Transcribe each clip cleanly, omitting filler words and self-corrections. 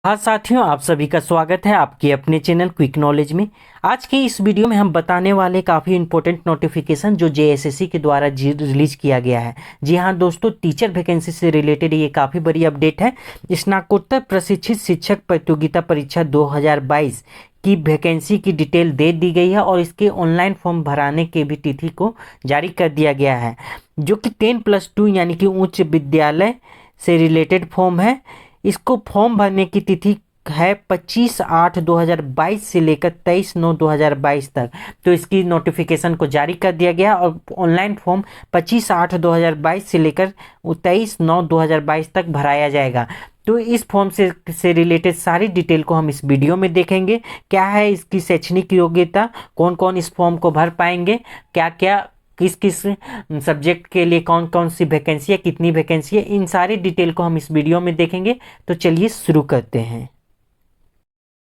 हाँ साथियों, आप सभी का स्वागत है आपके अपने चैनल क्विक नॉलेज में। आज की इस वीडियो में हम बताने वाले काफ़ी इंपॉर्टेंट नोटिफिकेशन जो जेएसएससी के द्वारा रिलीज किया गया है। जी हाँ दोस्तों, टीचर वैकेंसी से रिलेटेड ये काफ़ी बड़ी अपडेट है। स्नातकोत्तर प्रशिक्षित शिक्षक प्रतियोगिता परीक्षा 2022 की वैकेंसी की डिटेल दे दी गई है और इसके ऑनलाइन फॉर्म भराने के भी तिथि को जारी कर दिया गया है, जो कि 10+2 यानी कि उच्च विद्यालय से रिलेटेड फॉर्म है। इसको फॉर्म भरने की तिथि है 25/8/2022 से लेकर 23/9/2022 तक। तो इसकी नोटिफिकेशन को जारी कर दिया गया और ऑनलाइन फॉर्म 25/8/2022 से लेकर 23/9/2022 तक भराया जाएगा। तो इस फॉर्म से रिलेटेड सारी डिटेल को हम इस वीडियो में देखेंगे। क्या है इसकी शैक्षणिक योग्यता, कौन कौन इस फॉर्म को भर पाएंगे, क्या क्या किस किस सब्जेक्ट के लिए कौन कौन सी वैकेंसी है, कितनी वैकेंसी है, इन सारी डिटेल को हम इस वीडियो में देखेंगे। तो चलिए शुरू करते हैं।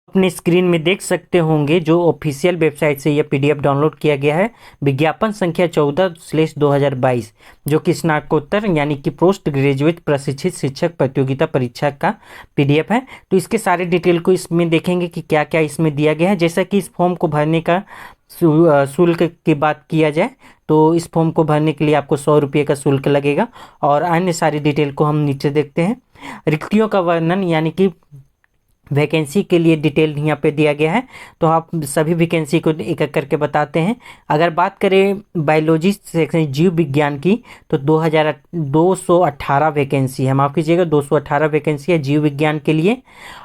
अपने स्क्रीन में देख सकते होंगे जो ऑफिशियल वेबसाइट से यह पीडीएफ डाउनलोड किया गया है, विज्ञापन संख्या 14/2022, जो कि स्नातकोत्तर यानी कि पोस्ट ग्रेजुएट प्रशिक्षित शिक्षक प्रतियोगिता परीक्षा का पीडीएफ है। तो इसके सारे डिटेल को इसमें देखेंगे कि क्या क्या इसमें दिया गया है। जैसा कि इस फॉर्म को भरने का शुल्क की बात किया जाए तो इस फॉर्म को भरने के लिए आपको 100 रुपये का शुल्क लगेगा। और अन्य सारी डिटेल को हम नीचे देखते हैं। रिक्तियों का वर्णन यानी कि वैकेंसी के लिए डिटेल यहाँ पे दिया गया है। तो आप सभी वैकेंसी को एक एक करके बताते हैं। अगर बात करें बायोलॉजी सेक्शन जीव विज्ञान की तो 218 वैकेंसी है, माफ़ कीजिएगा 218 वैकेंसी है जीव विज्ञान के लिए।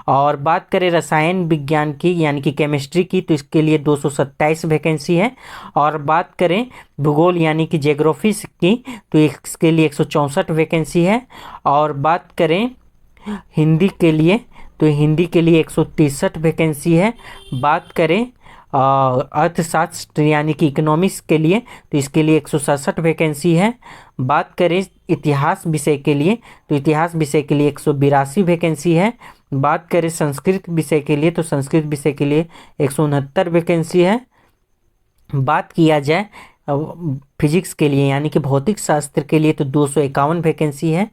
और बात करें रसायन विज्ञान की यानी कि केमिस्ट्री की तो इसके लिए 227 वैकेंसी है। और बात करें भूगोल यानी कि ज्योग्राफी की तो इसके लिए 164 वैकेंसी है। और बात करें हिंदी के लिए तो हिंदी के लिए 163 वैकेंसी है। बात करें अर्थशास्त्र यानी कि इकोनॉमिक्स के लिए तो इसके लिए 167 वैकेंसी है। बात करें इतिहास विषय के लिए तो इतिहास विषय के लिए 182 वैकेंसी है। बात करें संस्कृत विषय के लिए तो संस्कृत विषय के लिए 169 वैकेंसी है। बात किया जाए फिजिक्स के लिए यानी कि भौतिक शास्त्र के लिए तो 251 वैकेंसी है।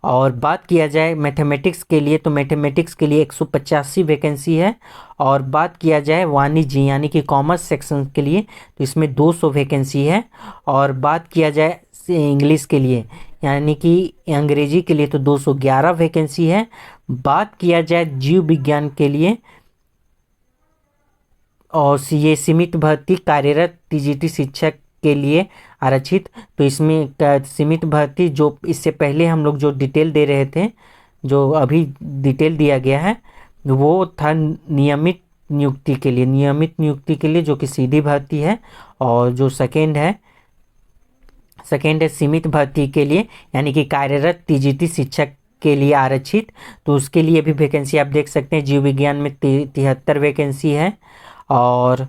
और बात किया जाए मैथमेटिक्स के लिए तो मैथमेटिक्स के लिए 185 वैकेंसी है। और बात किया जाए वाणिज्य यानी कि कॉमर्स सेक्शन के लिए तो इसमें 200 वैकेंसी है। और बात किया जाए इंग्लिश के लिए यानी कि अंग्रेजी के लिए तो 211 वैकेंसी है। बात किया जाए जीव विज्ञान के लिए और ये सीमित भर्ती कार्यरत टीजीटी शिक्षक के लिए आरक्षित, तो इसमें सीमित भर्ती जो इससे पहले हम लोग जो डिटेल दे रहे थे, जो अभी डिटेल दिया गया है वो था नियमित नियुक्ति के लिए, नियमित नियुक्ति के लिए जो कि सीधी भर्ती है। और जो सेकेंड है सीमित भर्ती के लिए यानी कि कार्यरत टीजीटी शिक्षक के लिए आरक्षित, तो उसके लिए भी वैकेंसी आप देख सकते हैं। जीव विज्ञान में 73 वैकेंसी है और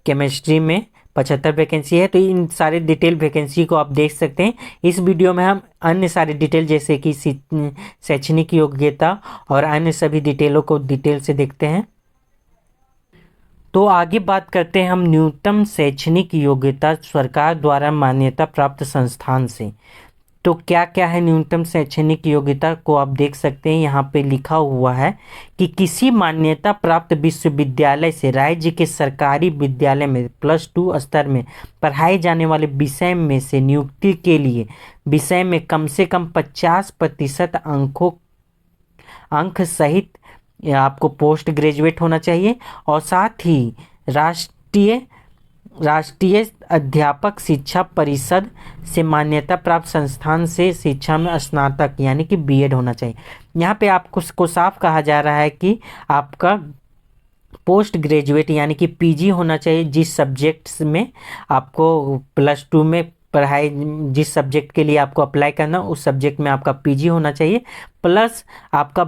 केमिस्ट्री में 75 वैकेंसी है। तो इन सारे डिटेल वैकेंसी को आप देख सकते हैं। इस वीडियो में हम अन्य सारे डिटेल जैसे कि शैक्षणिक योग्यता और अन्य सभी डिटेलों को डिटेल से देखते हैं। तो आगे बात करते हैं हम न्यूनतम शैक्षणिक योग्यता सरकार द्वारा मान्यता प्राप्त संस्थान से। तो क्या क्या है न्यूनतम शैक्षणिक योग्यता को आप देख सकते हैं। यहाँ पे लिखा हुआ है कि किसी मान्यता प्राप्त विश्वविद्यालय से राज्य के सरकारी विद्यालय में +2 स्तर में पढ़ाए जाने वाले विषय में से नियुक्ति के लिए विषय में कम से कम 50% अंक सहित आपको पोस्ट ग्रेजुएट होना चाहिए। और साथ ही राष्ट्रीय अध्यापक शिक्षा परिषद से मान्यता प्राप्त संस्थान से शिक्षा में स्नातक यानी कि बीएड होना चाहिए। यहाँ पे आपको को साफ कहा जा रहा है कि आपका पोस्ट ग्रेजुएट यानी कि पीजी होना चाहिए। जिस सब्जेक्ट्स में आपको +2 में पढ़ाई, जिस सब्जेक्ट के लिए आपको अप्लाई करना उस सब्जेक्ट में आपका पीजी होना चाहिए, प्लस आपका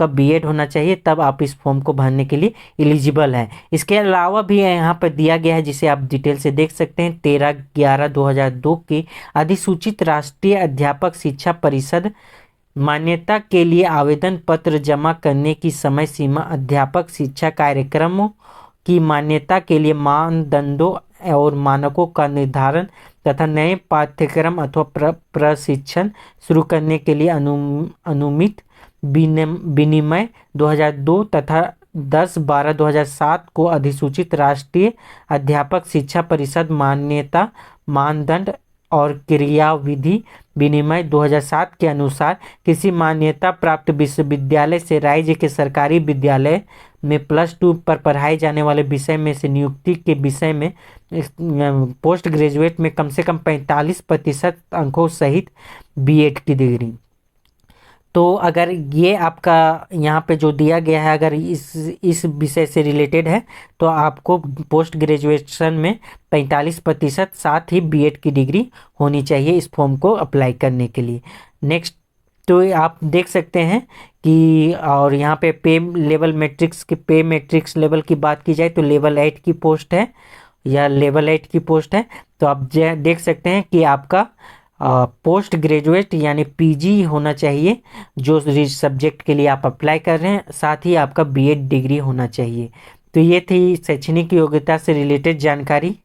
बीएड होना चाहिए, तब आप इस फॉर्म को भरने के लिए एलिजिबल हैं। इसके अलावा भी यहाँ पर दिया गया है जिसे आप डिटेल से देख सकते हैं। 13/11/2002 की अधिसूचित राष्ट्रीय अध्यापक शिक्षा परिषद मान्यता के लिए आवेदन पत्र जमा करने की समय सीमा अध्यापक शिक्षा कार्यक्रमों की मान्यता के लिए मानदंडों और मानकों का निर्धारण तथा नए पाठ्यक्रम अथवा प्रशिक्षण शुरू करने के लिए अनुमित विनिमय 2002 तथा 10/12/2007 को अधिसूचित राष्ट्रीय अध्यापक शिक्षा परिषद मान्यता मानदंड और क्रियाविधि विनिमय 2007 के अनुसार किसी मान्यता प्राप्त विश्वविद्यालय से राज्य के सरकारी विद्यालय में +2 पर पढ़ाए जाने वाले विषय में से नियुक्ति के विषय में पोस्ट ग्रेजुएट में कम से कम 45% अंकों सहित बीएड की डिग्री। तो अगर ये आपका यहाँ पे जो दिया गया है अगर इस विषय से रिलेटेड है तो आपको पोस्ट ग्रेजुएशन में 45% साथ ही बीएड की डिग्री होनी चाहिए इस फॉर्म को अप्लाई करने के लिए। नेक्स्ट तो आप देख सकते हैं कि और यहाँ पे पे मैट्रिक्स लेवल की बात की जाए तो लेवल 8 की पोस्ट है या लेवल 8 की पोस्ट है। तो आप देख सकते हैं कि आपका पोस्ट ग्रेजुएट यानी पीजी होना चाहिए जो सब्जेक्ट के लिए आप अप्लाई कर रहे हैं, साथ ही आपका बीएड डिग्री होना चाहिए। तो ये थी शैक्षणिक योग्यता से रिलेटेड जानकारी।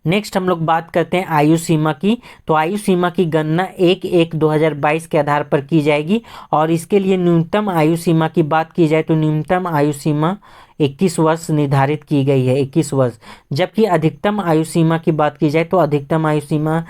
नेक्स्ट हम लोग बात करते हैं आयु सीमा की। तो आयु सीमा की गणना 1/1/2022 के आधार पर की जाएगी और इसके लिए न्यूनतम आयु सीमा की बात की जाए तो न्यूनतम आयु सीमा 21 वर्ष निर्धारित की गई है, 21 वर्ष। जबकि अधिकतम आयु सीमा की बात की जाए तो अधिकतम आयु सीमा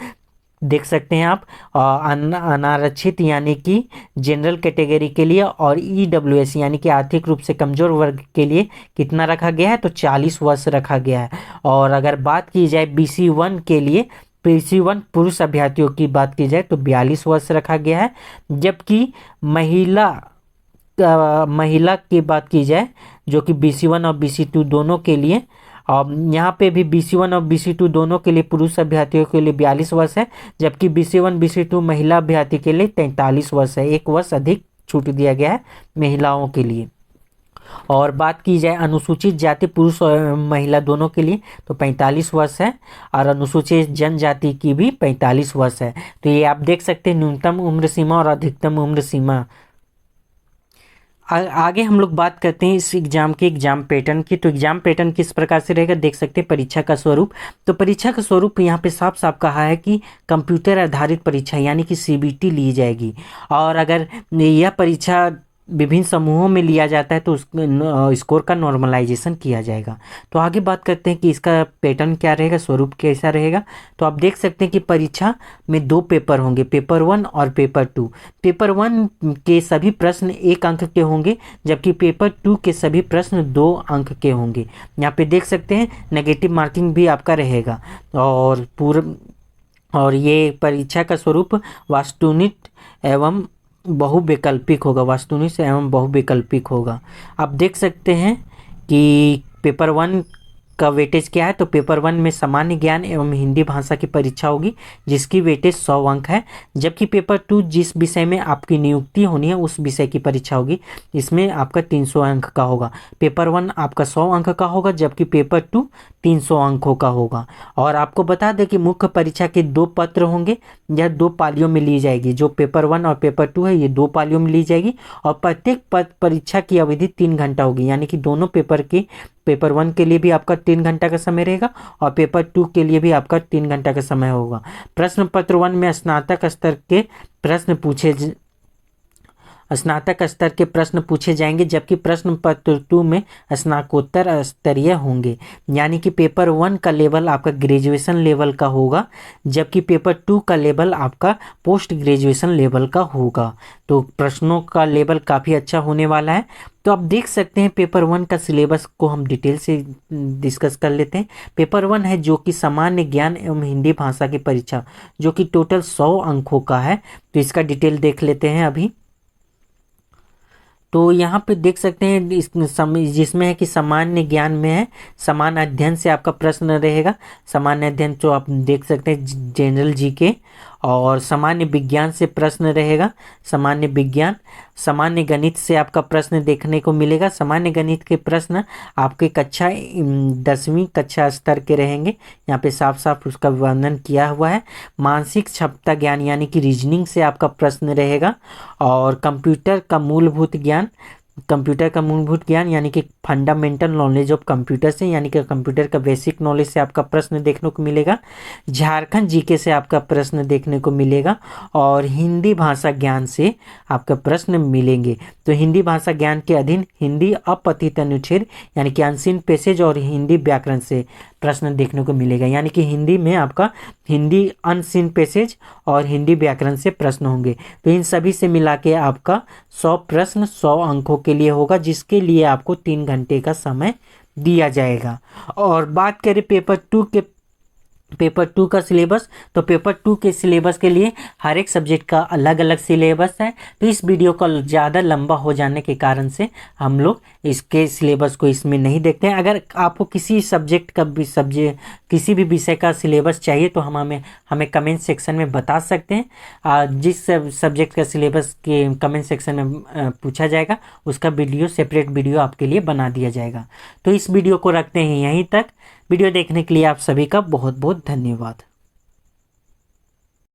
देख सकते हैं आप अनारक्षित यानी कि जनरल कैटेगरी के लिए और ईडब्ल्यूएस यानी कि आर्थिक रूप से कमजोर वर्ग के लिए कितना रखा गया है तो 40 वर्ष रखा गया है। और अगर बात की जाए BC1 के लिए BC1 पुरुष अभ्यर्थियों की बात की जाए तो 42 वर्ष रखा गया है। जबकि महिला की बात की जाए जो कि BC1 और BC2 दोनों के लिए यहाँ पे भी BC1 और BC2 दोनों के लिए पुरुष अभ्यर्थियों के लिए 42 वर्ष है, जबकि BC1 BC2 महिला अभ्यर्थी के लिए 43 वर्ष है, 1 वर्ष अधिक छूट दिया गया है महिलाओं के लिए। और बात की जाए अनुसूचित जाति पुरुष और महिला दोनों के लिए तो 45 वर्ष है और अनुसूचित जनजाति की भी 45 वर्ष है। तो ये आप देख सकते हैं न्यूनतम उम्र सीमा और अधिकतम उम्र सीमा। आगे हम लोग बात करते हैं इस एग्जाम के एग्जाम पैटर्न की। तो एग्जाम पैटर्न किस प्रकार से रहेगा देख सकते हैं। परीक्षा का स्वरूप, तो परीक्षा का स्वरूप यहाँ पे साफ साफ कहा है कि कंप्यूटर आधारित परीक्षा यानी कि CBT ली जाएगी। और अगर यह परीक्षा विभिन्न समूहों में लिया जाता है तो उस स्कोर का नॉर्मलाइजेशन किया जाएगा। तो आगे बात करते हैं कि इसका पैटर्न क्या रहेगा, स्वरूप कैसा रहेगा। तो आप देख सकते हैं कि परीक्षा में 2 पेपर होंगे, पेपर 1 और पेपर 2। पेपर 1 के सभी प्रश्न 1 अंक के होंगे, जबकि पेपर 2 के सभी प्रश्न 2 अंक के होंगे। यहाँ पे देख सकते हैं नेगेटिव मार्किंग भी आपका रहेगा। और ये परीक्षा का स्वरूप वास्तुनिष्ठ एवं बहुविकल्पिक होगा, वस्तुनिष्ठ एवं बहुविकल्पिक होगा। आप देख सकते हैं कि पेपर 1 का वेटेज क्या है। तो पेपर 1 में सामान्य ज्ञान एवं हिंदी भाषा की परीक्षा होगी जिसकी वेटेज 100 अंक है। जबकि पेपर 2 जिस विषय में आपकी नियुक्ति होनी है उस विषय की परीक्षा होगी, इसमें आपका 300 अंक का होगा। पेपर 1 आपका 100 अंक का होगा, जबकि पेपर 2 300 अंकों का होगा। और आपको बता दें कि मुख्य परीक्षा के 2 पत्र होंगे, यह 2 पालियों में ली जाएगी। जो पेपर 1 और पेपर 2 है ये 2 पालियों में ली जाएगी और प्रत्येक परीक्षा की अवधि 3 घंटा होगी। यानी कि दोनों पेपर के पेपर 1 के लिए भी आपका 3 घंटा का समय रहेगा और पेपर 2 के लिए भी आपका 3 घंटा का समय होगा। प्रश्न पत्र 1 में स्नातक स्तर के प्रश्न पूछे जाएंगे, जबकि प्रश्न पत्र 2 में स्नातकोत्तर स्तरीय होंगे। यानी कि पेपर 1 का लेवल आपका ग्रेजुएशन लेवल का होगा, जबकि पेपर 2 का लेवल आपका पोस्ट ग्रेजुएशन लेवल का होगा। तो प्रश्नों का लेवल काफ़ी अच्छा होने वाला है। तो आप देख सकते हैं पेपर 1 का सिलेबस को हम डिटेल से डिस्कस कर लेते हैं। पेपर 1 है जो कि सामान्य ज्ञान एवं हिंदी भाषा की परीक्षा, जो कि टोटल 100 अंकों का है। तो इसका डिटेल देख लेते हैं अभी। तो यहाँ पे देख सकते हैं जिसमें है कि सामान्य ज्ञान में है, सामान्य अध्ययन से आपका प्रश्न रहेगा। सामान्य अध्ययन जो आप देख सकते हैं जनरल जीके, और सामान्य विज्ञान से प्रश्न रहेगा, सामान्य विज्ञान। सामान्य गणित से आपका प्रश्न देखने को मिलेगा। सामान्य गणित के प्रश्न आपके 10वीं कक्षा स्तर के रहेंगे। यहाँ पे साफ साफ उसका वर्णन किया हुआ है। मानसिक क्षमता ज्ञान यानी कि रीजनिंग से आपका प्रश्न रहेगा। और कंप्यूटर का मूलभूत ज्ञान कंप्यूटर का मूलभूत ज्ञान यानी कि फंडामेंटल नॉलेज ऑफ कंप्यूटर से, यानी कि कंप्यूटर का बेसिक नॉलेज से आपका प्रश्न देखने को मिलेगा। झारखंड जीके से आपका प्रश्न देखने को मिलेगा और हिंदी भाषा ज्ञान से आपका प्रश्न मिलेंगे। तो हिंदी भाषा ज्ञान के अधीन हिंदी अपठित अनुच्छेद यानी कि अनसीन पैसेज और हिंदी व्याकरण से प्रश्न देखने को मिलेगा। यानी कि हिंदी में आपका हिंदी अनसीन पैसेज और हिंदी व्याकरण से प्रश्न होंगे। तो इन सभी से मिला के आपका 100 प्रश्न 100 अंकों के लिए होगा, जिसके लिए आपको 3 घंटे का समय दिया जाएगा। और बात करें पेपर टू का सिलेबस, तो पेपर टू के सिलेबस के लिए हर एक सब्जेक्ट का अलग अलग सिलेबस है। तो इस वीडियो का ज़्यादा लंबा हो जाने के कारण से हम लोग इसके सिलेबस को इसमें नहीं देखते हैं। अगर आपको किसी सब्जेक्ट का भी किसी भी विषय का सिलेबस चाहिए तो हमें कमेंट सेक्शन में बता सकते हैं। जिस सब्जेक्ट का सिलेबस के कमेंट सेक्शन में पूछा जाएगा उसका वीडियो, सेपरेट वीडियो आपके लिए बना दिया जाएगा। तो इस वीडियो को रखते हैं यहीं तक। वीडियो देखने के लिए आप सभी का बहुत बहुत धन्यवाद।